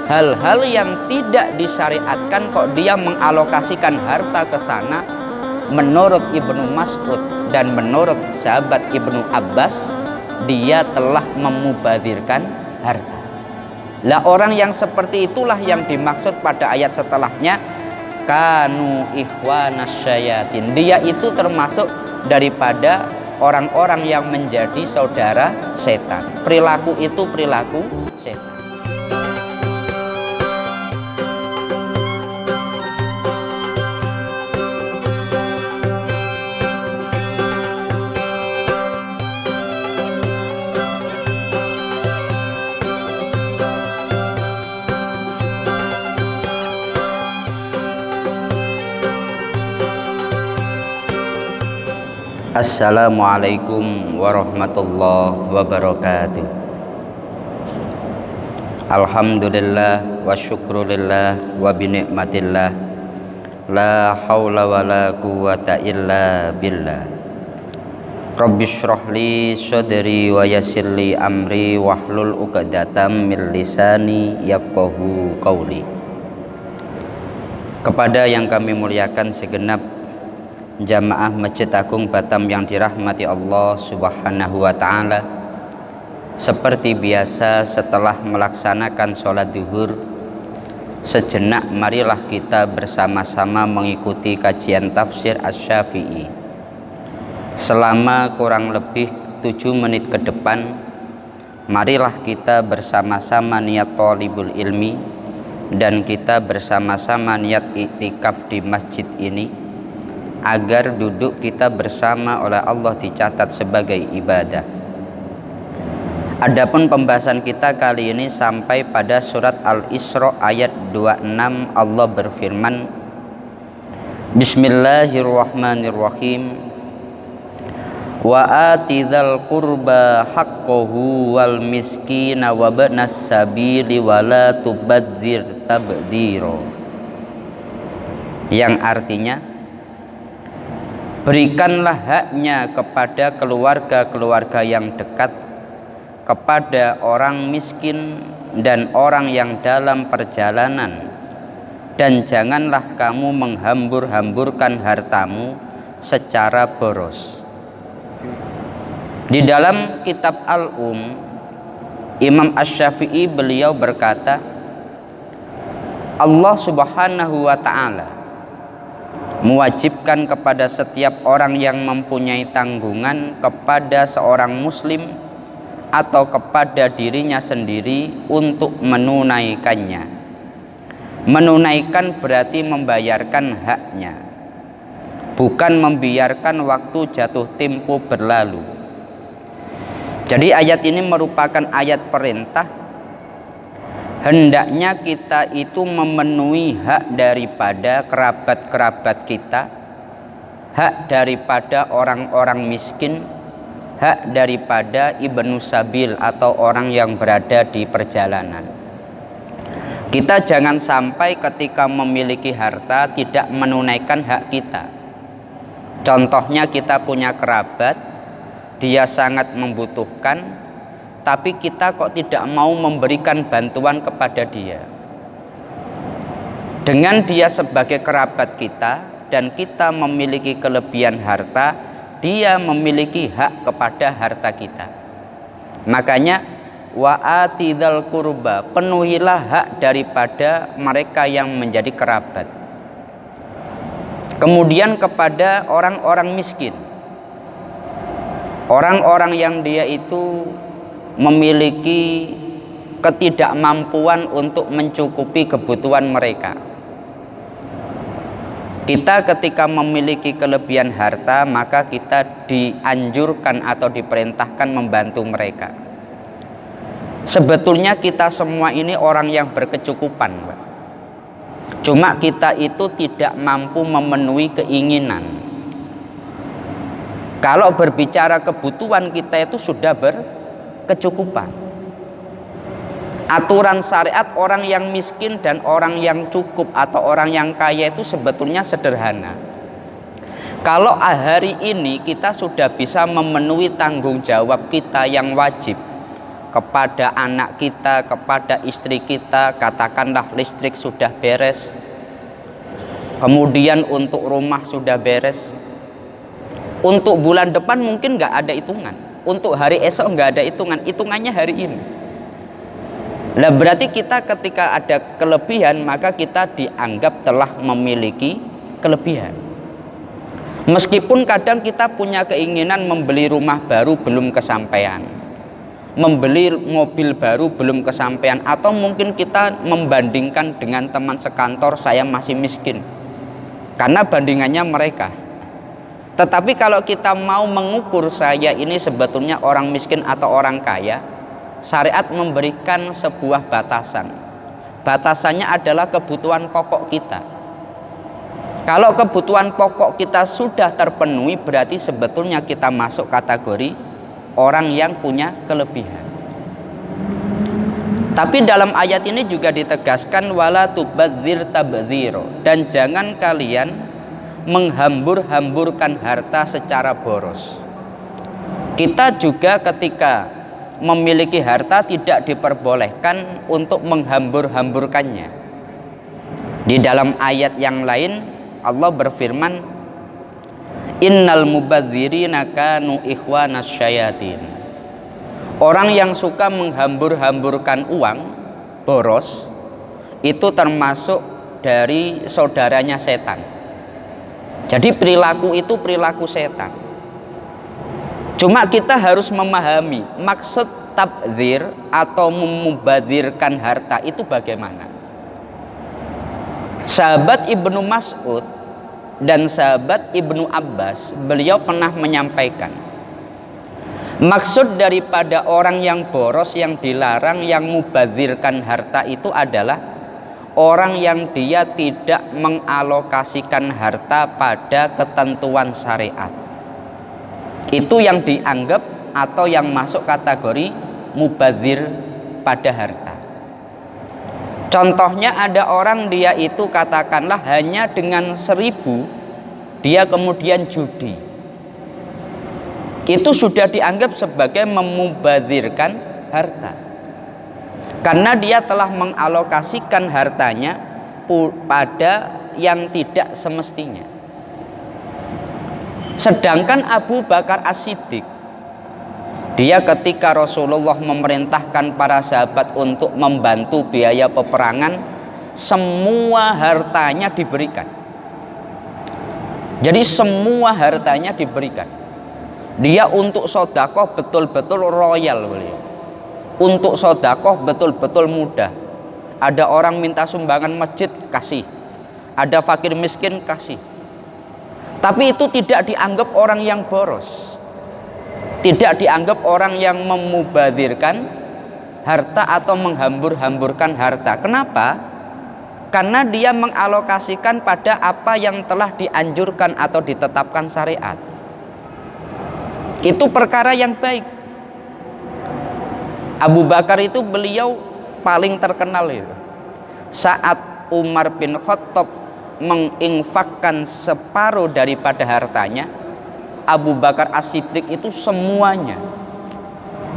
hal-hal yang tidak disyariatkan kok dia mengalokasikan harta ke sana. Menurut Ibnu Mas'ud dan menurut sahabat Ibnu Abbas, dia telah memubadzirkan harta. Lah orang yang seperti itulah yang dimaksud pada ayat setelahnya, kanu ikhwanas syayatin. Dia itu termasuk daripada orang-orang yang menjadi saudara setan. Perilaku itu perilaku setan. Assalamualaikum warahmatullahi wabarakatuh. Alhamdulillah wa syukrulillah wa binikmatillah, la hawla wa la quwata illa billah. Rabbi shrah li sadri wa yassir li amri wahlul 'uqdatam min lisani yafqahu qawli. Kepada yang kami muliakan segenap jamaah Masjid Agung Batam yang dirahmati Allah Subhanahu wa ta'ala, seperti biasa setelah melaksanakan sholat duhur, sejenak marilah kita bersama-sama mengikuti kajian tafsir Asy-Syafi'i selama kurang lebih 7 menit ke depan. Marilah kita bersama-sama niat thalibul ilmi dan kita bersama-sama niat iktikaf di masjid ini, agar duduk kita bersama oleh Allah dicatat sebagai ibadah. Adapun pembahasan kita kali ini sampai pada surat Al-Isra ayat 26. Allah berfirman, Bismillahirrahmanirrahim, wa atidhal qurba haqqahu wal miskina wa banas sabili wa la tubadzir tabdiro, yang artinya, berikanlah haknya kepada keluarga-keluarga yang dekat, kepada orang miskin dan orang yang dalam perjalanan, dan janganlah kamu menghambur-hamburkan hartamu secara boros. Di dalam kitab Al-Um, Imam Asy-Syafi'i beliau berkata, Allah Subhanahu wa ta'ala mewajibkan kepada setiap orang yang mempunyai tanggungan kepada seorang muslim atau kepada dirinya sendiri untuk menunaikannya. Menunaikan berarti membayarkan haknya, bukan membiarkan waktu jatuh tempo berlalu. Jadi ayat ini merupakan ayat perintah. Hendaknya kita itu memenuhi hak daripada kerabat-kerabat kita, hak daripada orang-orang miskin, hak daripada ibnu sabil atau orang yang berada di perjalanan. Kita jangan sampai ketika memiliki harta tidak menunaikan hak kita. Contohnya kita punya kerabat, dia sangat membutuhkan, tapi kita kok tidak mau memberikan bantuan kepada dia. Dengan dia sebagai kerabat kita dan kita memiliki kelebihan harta, dia memiliki hak kepada harta kita. Makanya wa atidhal qurba, penuhilah hak daripada mereka yang menjadi kerabat. Kemudian kepada orang-orang miskin, orang-orang yang dia itu memiliki ketidakmampuan untuk mencukupi kebutuhan mereka. Kita ketika memiliki kelebihan harta, maka kita dianjurkan atau diperintahkan membantu mereka. Sebetulnya kita semua ini orang yang berkecukupan, Pak. Cuma kita itu tidak mampu memenuhi keinginan. Kalau berbicara kebutuhan, kita itu sudah berkecukupan. Aturan syariat orang yang miskin dan orang yang cukup atau orang yang kaya itu sebetulnya sederhana. Kalau hari ini kita sudah bisa memenuhi tanggung jawab kita yang wajib, kepada anak kita, kepada istri kita, katakanlah listrik sudah beres, kemudian untuk rumah sudah beres, untuk bulan depan mungkin nggak ada hitungan, untuk hari esok nggak ada hitungan, hitungannya hari ini. Nah, berarti kita ketika ada kelebihan, maka kita dianggap telah memiliki kelebihan. Meskipun kadang kita punya keinginan membeli rumah baru belum kesampaian, membeli mobil baru belum kesampaian, atau mungkin kita membandingkan dengan teman sekantor, saya masih miskin karena bandingannya mereka. Tetapi kalau kita mau mengukur saya ini sebetulnya orang miskin atau orang kaya, syariat memberikan sebuah batasan. Batasannya adalah kebutuhan pokok kita. Kalau kebutuhan pokok kita sudah terpenuhi, berarti sebetulnya kita masuk kategori orang yang punya kelebihan. Tapi dalam ayat ini juga ditegaskan wala tubadzir tabdziro, dan jangan kalian menghambur-hamburkan harta secara boros. Kita juga ketika memiliki harta tidak diperbolehkan untuk menghambur-hamburkannya. Di dalam ayat yang lain Allah berfirman, innal mubadzirina kanu ikhwanas syayatin. Orang yang suka menghambur-hamburkan uang, boros, itu termasuk dari saudaranya setan. Jadi perilaku itu perilaku setan. Cuma kita harus memahami maksud tabdzir atau memubadzirkan harta itu bagaimana. Sahabat Ibnu Mas'ud dan sahabat Ibnu Abbas, beliau pernah menyampaikan, maksud daripada orang yang boros, yang dilarang, yang mubadzirkan harta itu adalah orang yang dia tidak mengalokasikan harta pada ketentuan syariat. Itu yang dianggap atau yang masuk kategori mubadzir pada harta. Contohnya ada orang dia itu katakanlah hanya dengan 1.000 dia kemudian judi. Itu sudah dianggap sebagai memubadzirkan harta. Karena dia telah mengalokasikan hartanya pada yang tidak semestinya. Sedangkan Abu Bakar As-Siddiq, dia ketika Rasulullah memerintahkan para sahabat untuk membantu biaya peperangan, semua hartanya diberikan. Jadi semua hartanya diberikan. Dia untuk sodakoh betul-betul royal beliau. Untuk sodakoh betul-betul mudah. Ada orang minta sumbangan masjid, kasih. Ada fakir miskin, kasih. Tapi itu tidak dianggap orang yang boros, tidak dianggap orang yang memubadzirkan harta atau menghambur-hamburkan harta. Kenapa? Karena dia mengalokasikan pada apa yang telah dianjurkan atau ditetapkan syariat. Itu perkara yang baik. Abu Bakar itu beliau paling terkenal itu. Saat Umar bin Khattab menginfakkan separuh daripada hartanya, Abu Bakar As-Siddiq itu semuanya.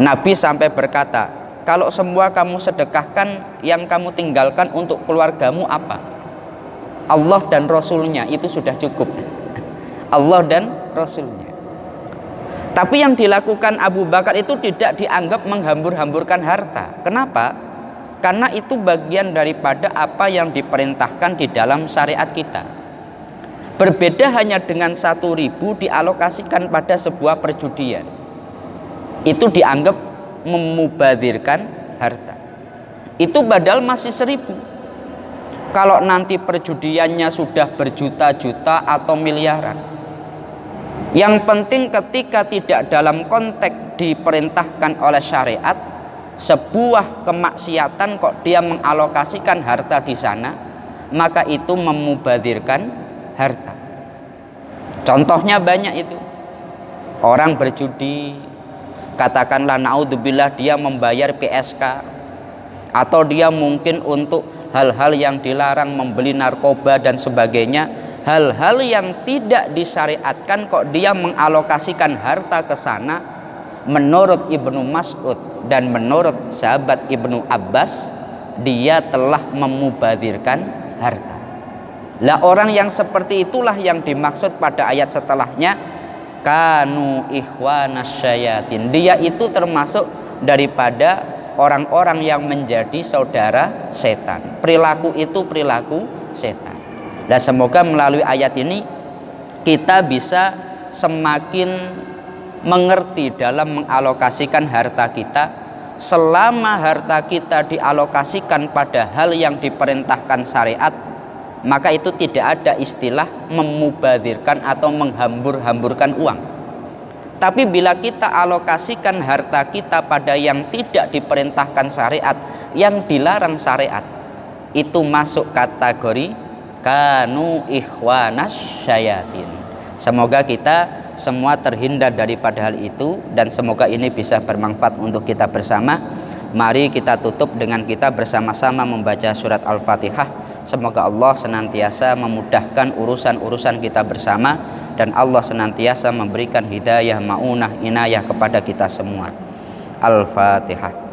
Nabi sampai berkata, kalau semua kamu sedekahkan, yang kamu tinggalkan untuk keluargamu apa? Allah dan Rasulnya, itu sudah cukup. Allah dan Rasulnya. Tapi yang dilakukan Abu Bakar itu tidak dianggap menghambur-hamburkan harta. Kenapa? Karena itu bagian daripada apa yang diperintahkan di dalam syariat kita. Berbeda hanya dengan 1.000 dialokasikan pada sebuah perjudian. Itu dianggap memubadzirkan harta. Itu padahal masih 1.000. Kalau nanti perjudiannya sudah berjuta-juta atau miliaran, yang penting ketika tidak dalam konteks diperintahkan oleh syariat, sebuah kemaksiatan kok dia mengalokasikan harta di sana, maka itu memubadzirkan harta. Contohnya banyak itu. Orang berjudi, katakanlah naudzubillah dia membayar PSK, atau dia mungkin untuk hal-hal yang dilarang, membeli narkoba dan sebagainya. Hal-hal yang tidak disyariatkan kok dia mengalokasikan harta ke sana, menurut Ibnu Mas'ud dan menurut sahabat Ibnu Abbas, dia telah memubadzirkan harta. Lah orang yang seperti itulah yang dimaksud pada ayat setelahnya, kanu ikhwanas syayatin. Dia itu termasuk daripada orang-orang yang menjadi saudara setan. Perilaku itu perilaku setan. Dan semoga melalui ayat ini kita bisa semakin mengerti dalam mengalokasikan harta kita. Selama harta kita dialokasikan pada hal yang diperintahkan syariat, maka itu tidak ada istilah memubadzirkan atau menghambur-hamburkan uang. Tapi bila kita alokasikan harta kita pada yang tidak diperintahkan syariat, yang dilarang syariat, itu masuk kategori kanu ikhwanas syayatin. Semoga kita semua terhindar daripada hal itu, dan semoga ini bisa bermanfaat untuk kita bersama. Mari kita tutup dengan kita bersama-sama membaca surat Al-Fatihah. Semoga Allah senantiasa memudahkan urusan-urusan kita bersama, dan Allah senantiasa memberikan hidayah, maunah, inayah kepada kita semua. Al-Fatihah.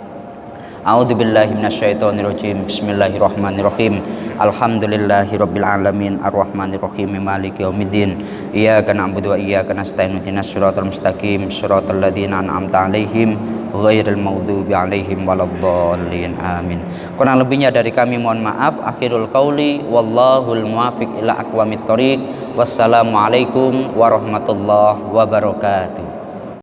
A'udzubillahi minasyaitonirrajim. Bismillahirrahmanirrahim. Alhamdulillahirabbil alamin arrahmanirrahim maliki yaumiddin. Iyyaka na'budu wa iyyaka nasta'in. Ihdinas siratal mustaqim, siratal ladzina an'amta 'alaihim ghairil maghdubi 'alaihim waladdallin. Amin. Kurang lebihnya dari kami mohon maaf. Akhirul qauli wallahul muwaffiq ila aqwamit thoriq. Wassalamualaikum warahmatullahi wabarakatuh.